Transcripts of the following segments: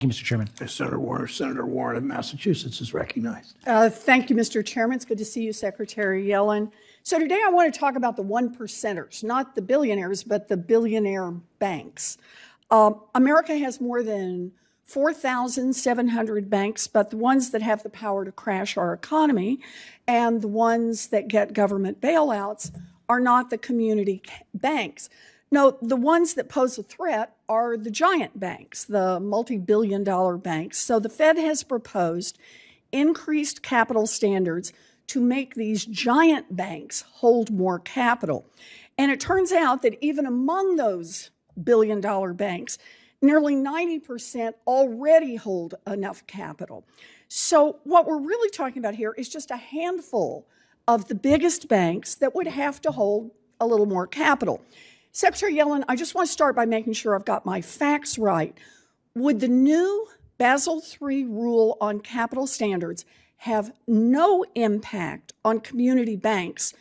Thank you, Mr. Chairman. Senator Warren of Massachusetts is recognized. Thank you, Mr. Chairman. It's good to see you, Secretary Yellen. So today I want to talk about the one percenters, not the billionaires, but the billionaire banks. America has more than 4,700 banks, but the ones that have the power to crash our economy and the ones that get government bailouts are not the community banks. No, the ones that pose a threat are the giant banks, the multi-billion-dollar banks. So the Fed has proposed increased capital standards to make these giant banks hold more capital. And it turns out that even among those billion-dollar banks, nearly 90% already hold enough capital. So what we're really talking about here is just a handful of the biggest banks that would have to hold a little more capital. Secretary Yellen, I just want to start by making sure I've got my facts right. Would the new Basel III rule on capital standards have no impact on community banks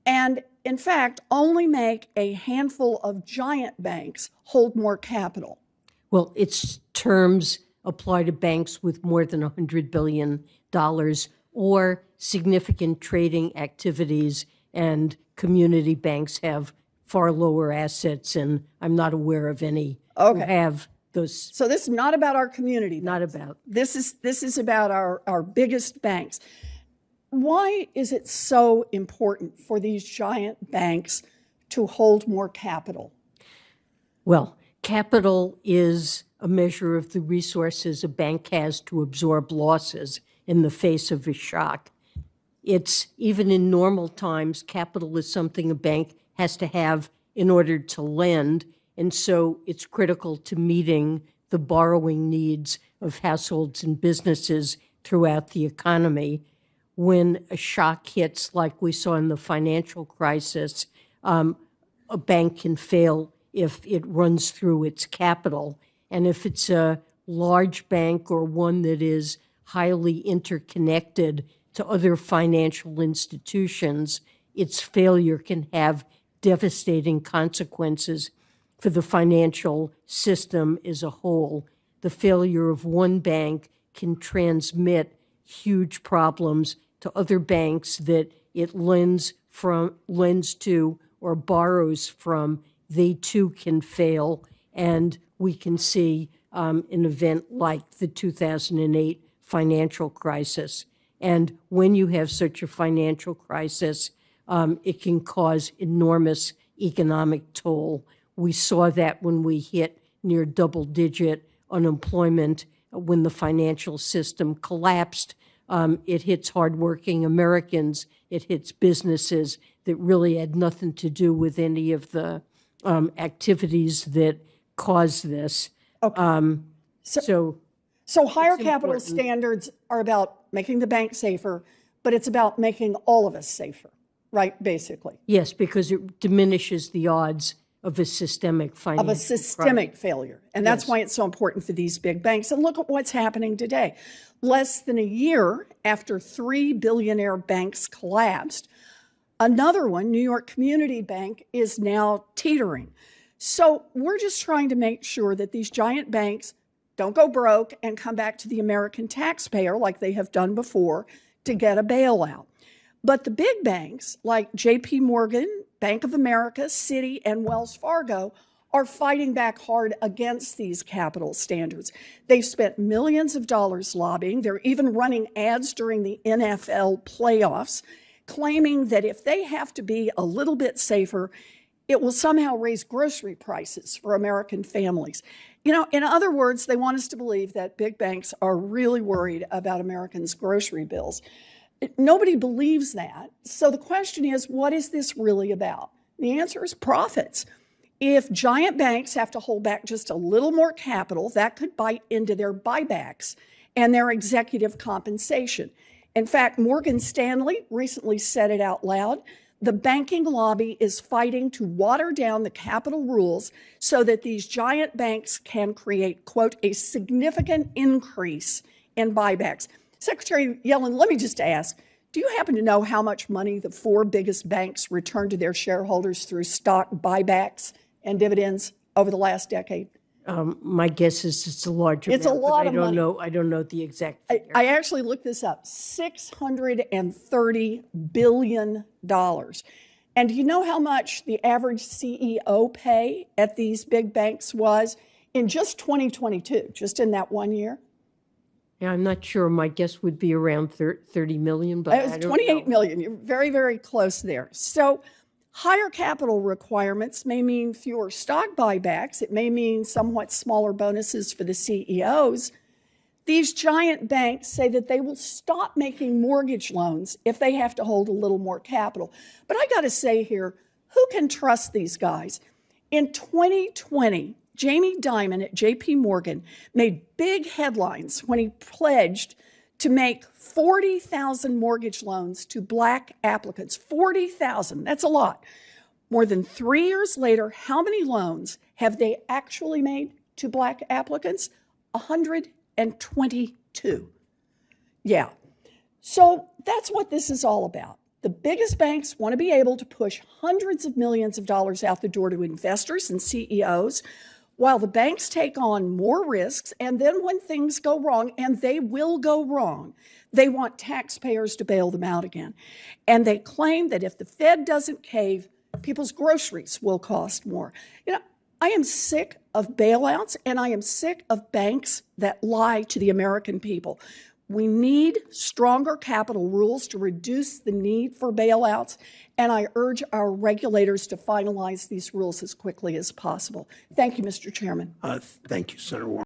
and, in fact, only make a handful of giant banks hold more capital? Well, its terms apply to banks with more than $100 billion or significant trading activities, and community banks have far lower assets, and I'm not aware of any who have those. So this is not about our community banks. Not about. This is about our biggest banks. Why is it so important for these giant banks to hold more capital? Well, capital is a measure of the resources a bank has to absorb losses in the face of a shock. It's even in normal times, capital is something a bank has to have in order to lend, and so it's critical to meeting the borrowing needs of households and businesses throughout the economy. When a shock hits, like we saw in the financial crisis, a bank can fail if it runs through its capital. And if it's a large bank or one that is highly interconnected to other financial institutions, its failure can have devastating consequences for the financial system as a whole. The failure of one bank can transmit huge problems to other banks that it lends to or borrows from. They too can fail, and we can see an event like the 2008 financial crisis. And when you have such a financial crisis, it can cause enormous economic toll. We saw that when we hit near double-digit unemployment, when the financial system collapsed. It hits hardworking Americans. It hits businesses that really had nothing to do with any of the activities that caused this. Okay. So higher capital important. standards are about making the bank safer, but it's about making all of us safer, right, basically? Yes, because it diminishes the odds of a systemic financial failure. And that's why it's so important for these big banks. And look at what's happening today. Less than a year after 3 billionaire banks collapsed, another one, New York Community Bank, is now teetering. So we're just trying to make sure that these giant banks don't go broke and come back to the American taxpayer like they have done before to get a bailout. But the big banks like JP Morgan, Bank of America, Citi, and Wells Fargo are fighting back hard against these capital standards. They've spent millions of dollars lobbying. They're even running ads during the NFL playoffs, claiming that if they have to be a little bit safer, it will somehow raise grocery prices for American families. You know, in other words, they want us to believe that big banks are really worried about Americans' grocery bills. Nobody believes that. So the question is, what is this really about? The answer is profits. If giant banks have to hold back just a little more capital, that could bite into their buybacks and their executive compensation. In fact, Morgan Stanley recently said it out loud. The banking lobby is fighting to water down the capital rules so that these giant banks can create, quote, a significant increase in buybacks. Secretary Yellen, let me just ask, do you happen to know how much money the 4 biggest banks returned to their shareholders through stock buybacks and dividends over the last decade? My guess is it's a large amount. It's a lot but of money. I don't know the exact figure. I actually looked this up, $630 billion. And do you know how much the average CEO pay at these big banks was in just 2022, just in that 1 year? Yeah, I'm not sure. My guess would be around 30 million, but It was 28 million. You're very, very close there. So higher capital requirements may mean fewer stock buybacks. It may mean somewhat smaller bonuses for the CEOs. These giant banks say that they will stop making mortgage loans if they have to hold a little more capital. But I got to say here, who can trust these guys? In 2020, Jamie Dimon at JP Morgan made big headlines when he pledged to make 40,000 mortgage loans to Black applicants. 40,000, that's a lot. More than 3 years later, how many loans have they actually made to Black applicants? 122. Yeah. So that's what this is all about. The biggest banks want to be able to push hundreds of millions of dollars out the door to investors and CEOs, while the banks take on more risks. And then when things go wrong, and they will go wrong, they want taxpayers to bail them out again. And they claim that if the Fed doesn't cave, people's groceries will cost more. You know, I am sick of bailouts, and I am sick of banks that lie to the American people. We need stronger capital rules to reduce the need for bailouts, and I urge our regulators to finalize these rules as quickly as possible. Thank you, Mr. Chairman. Thank you, Senator Warren.